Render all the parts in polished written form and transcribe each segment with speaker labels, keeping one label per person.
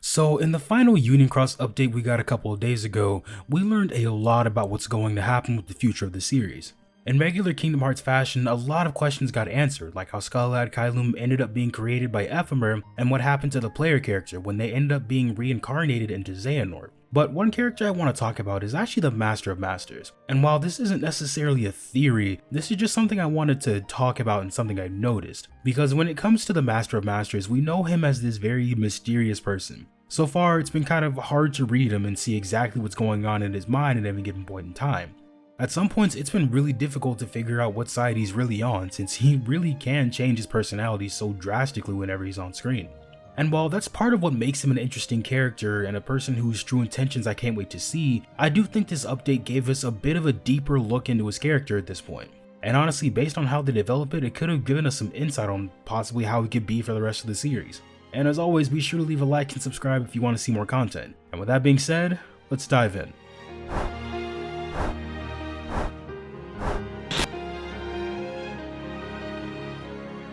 Speaker 1: So in the final Union Cross update we got a couple of days ago, we learned a lot about what's going to happen with the future of the series. In regular Kingdom Hearts fashion, a lot of questions got answered, like how Skullad Kylum ended up being created by Ephemer and what happened to the player character when they ended up being reincarnated into Xehanort. But one character I want to talk about is actually the Master of Masters, and while this isn't necessarily a theory, this is just something I wanted to talk about and something I noticed, because when it comes to the Master of Masters, we know him as this very mysterious person. So far, it's been kind of hard to read him and see exactly what's going on in his mind at any given point in time. At some points, it's been really difficult to figure out what side he's really on, since he really can change his personality so drastically whenever he's on screen. And while that's part of what makes him an interesting character and a person whose true intentions I can't wait to see, I do think this update gave us a bit of a deeper look into his character at this point. And honestly, based on how they develop it, it could have given us some insight on possibly how he could be for the rest of the series. And as always, be sure to leave a like and subscribe if you want to see more content. And with that being said, let's dive in.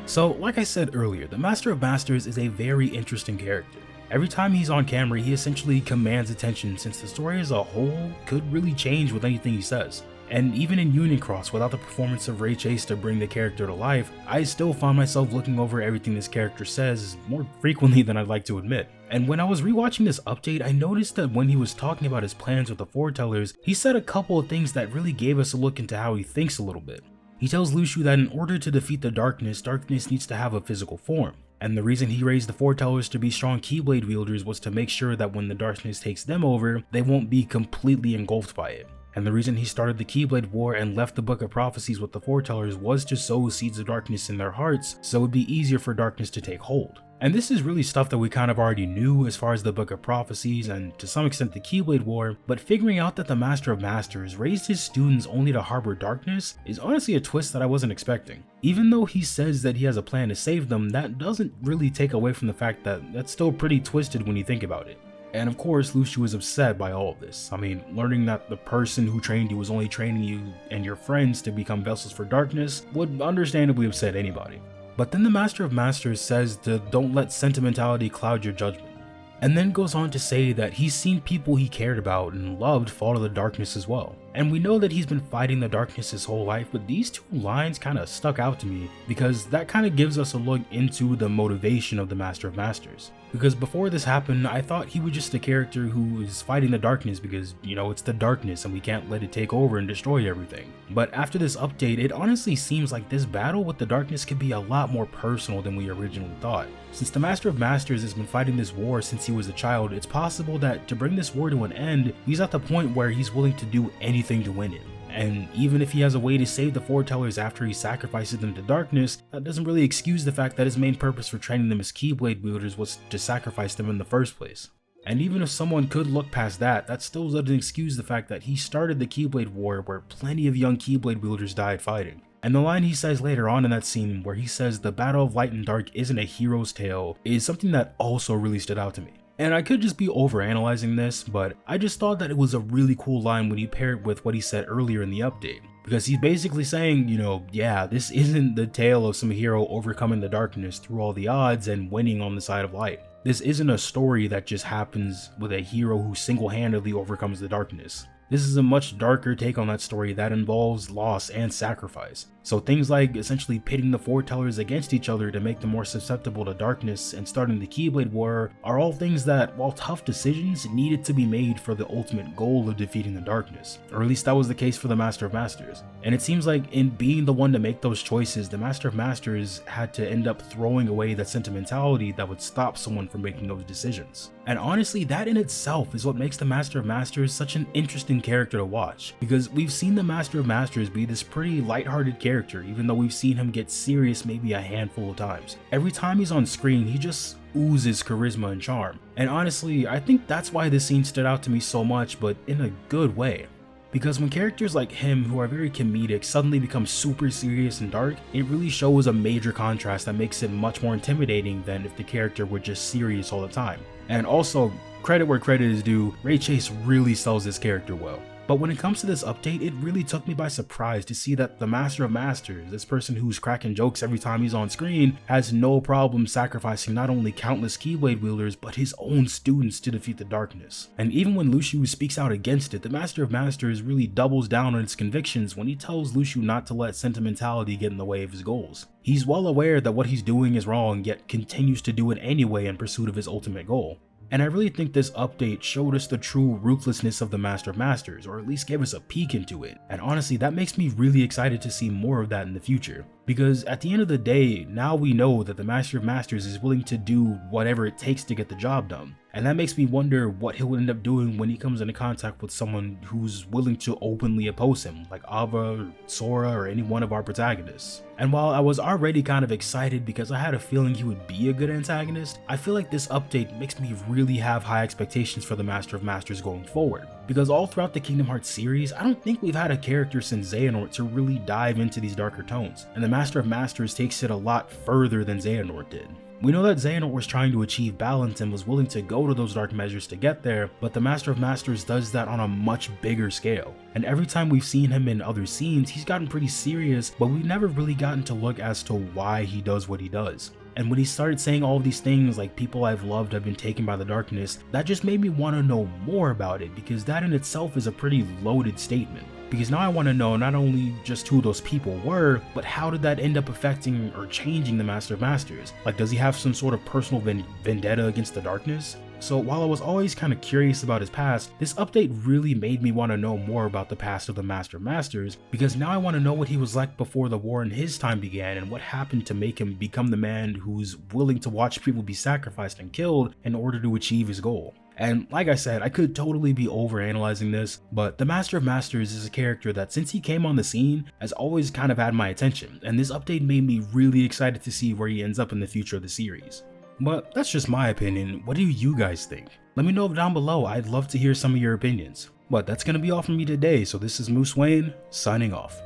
Speaker 1: So, like I said earlier, the Master of Masters is a very interesting character. Every time he's on camera, he essentially commands attention since the story as a whole could really change with anything he says. And even in Union Cross, without the performance of Ray Chase to bring the character to life, I still found myself looking over everything this character says more frequently than I'd like to admit. And when I was rewatching this update, I noticed that when he was talking about his plans with the foretellers, he said a couple of things that really gave us a look into how he thinks a little bit. He tells Luxu that in order to defeat the darkness needs to have a physical form. And the reason he raised the foretellers to be strong Keyblade wielders was to make sure that when the darkness takes them over, they won't be completely engulfed by it. And the reason he started the Keyblade War and left the Book of Prophecies with the foretellers was to sow seeds of darkness in their hearts so it would be easier for darkness to take hold. And this is really stuff that we kind of already knew as far as the Book of Prophecies and to some extent the Keyblade War, but figuring out that the Master of Masters raised his students only to harbor darkness is honestly a twist that I wasn't expecting. Even though he says that he has a plan to save them, that doesn't really take away from the fact that that's still pretty twisted when you think about it. And of course, Luxu is upset by all of this. I mean, learning that the person who trained you was only training you and your friends to become vessels for darkness would understandably upset anybody. But then the Master of Masters says to don't let sentimentality cloud your judgment, and then goes on to say that he's seen people he cared about and loved fall to the darkness as well. And we know that he's been fighting the darkness his whole life, but these two lines kind of stuck out to me because that kind of gives us a look into the motivation of the Master of Masters. Because before this happened, I thought he was just a character who is fighting the darkness because, you know, it's the darkness and we can't let it take over and destroy everything. But after this update, it honestly seems like this battle with the darkness could be a lot more personal than we originally thought. Since the Master of Masters has been fighting this war since he was a child, it's possible that to bring this war to an end, he's at the point where he's willing to do anything to win it. And even if he has a way to save the foretellers after he sacrifices them to darkness, that doesn't really excuse the fact that his main purpose for training them as Keyblade wielders was to sacrifice them in the first place. And even if someone could look past that, that still doesn't excuse the fact that he started the Keyblade War where plenty of young Keyblade wielders died fighting. And the line he says later on in that scene where he says the battle of light and dark isn't a hero's tale is something that also really stood out to me. And I could just be overanalyzing this, but I just thought that it was a really cool line when you pair it with what he said earlier in the update. Because he's basically saying, you know, yeah, this isn't the tale of some hero overcoming the darkness through all the odds and winning on the side of light. This isn't a story that just happens with a hero who single-handedly overcomes the darkness. This is a much darker take on that story that involves loss and sacrifice. So things like essentially pitting the foretellers against each other to make them more susceptible to darkness and starting the Keyblade War are all things that, while tough decisions, needed to be made for the ultimate goal of defeating the darkness. Or at least that was the case for the Master of Masters. And it seems like in being the one to make those choices, the Master of Masters had to end up throwing away that sentimentality that would stop someone from making those decisions. And honestly, that in itself is what makes the Master of Masters such an interesting character to watch, because we've seen the Master of Masters be this pretty lighthearted character, even though we've seen him get serious maybe a handful of times. Every time he's on screen, he just oozes charisma and charm. And honestly, I think that's why this scene stood out to me so much, but in a good way. Because when characters like him, who are very comedic, suddenly become super serious and dark, it really shows a major contrast that makes it much more intimidating than if the character were just serious all the time. And also, credit where credit is due, Ray Chase really sells this character well. But when it comes to this update, it really took me by surprise to see that the Master of Masters, this person who's cracking jokes every time he's on screen, has no problem sacrificing not only countless Keyblade wielders, but his own students to defeat the darkness. And even when Luciu speaks out against it, the Master of Masters really doubles down on its convictions when he tells Luciu not to let sentimentality get in the way of his goals. He's well aware that what he's doing is wrong, yet continues to do it anyway in pursuit of his ultimate goal. And I really think this update showed us the true ruthlessness of the Master of Masters, or at least gave us a peek into it. And honestly, that makes me really excited to see more of that in the future. Because at the end of the day, now we know that the Master of Masters is willing to do whatever it takes to get the job done. And that makes me wonder what he'll end up doing when he comes into contact with someone who's willing to openly oppose him, like Ava, or Sora, or any one of our protagonists. And while I was already kind of excited because I had a feeling he would be a good antagonist, I feel like this update makes me really have high expectations for the Master of Masters going forward. Because all throughout the Kingdom Hearts series, I don't think we've had a character since Xehanort to really dive into these darker tones, and the Master of Masters takes it a lot further than Xehanort did. We know that Xehanort was trying to achieve balance and was willing to go to those dark measures to get there, but the Master of Masters does that on a much bigger scale. And every time we've seen him in other scenes, he's gotten pretty serious, but we've never really gotten to look as to why he does what he does. And when he started saying all of these things like people I've loved have been taken by the darkness, that just made me want to know more about it, because that in itself is a pretty loaded statement. Because now I want to know not only just who those people were, but how did that end up affecting or changing the Master of Masters? Like, does he have some sort of personal vendetta against the darkness? So while I was always kind of curious about his past, this update really made me want to know more about the past of the Master of Masters, because now I want to know what he was like before the war in his time began and what happened to make him become the man who's willing to watch people be sacrificed and killed in order to achieve his goal. And like I said, I could totally be overanalyzing this, but the Master of Masters is a character that since he came on the scene has always kind of had my attention, and this update made me really excited to see where he ends up in the future of the series. But that's just my opinion. What do you guys think? Let me know down below. I'd love to hear some of your opinions. But that's going to be all from me today, so this is Moose Wayne, signing off.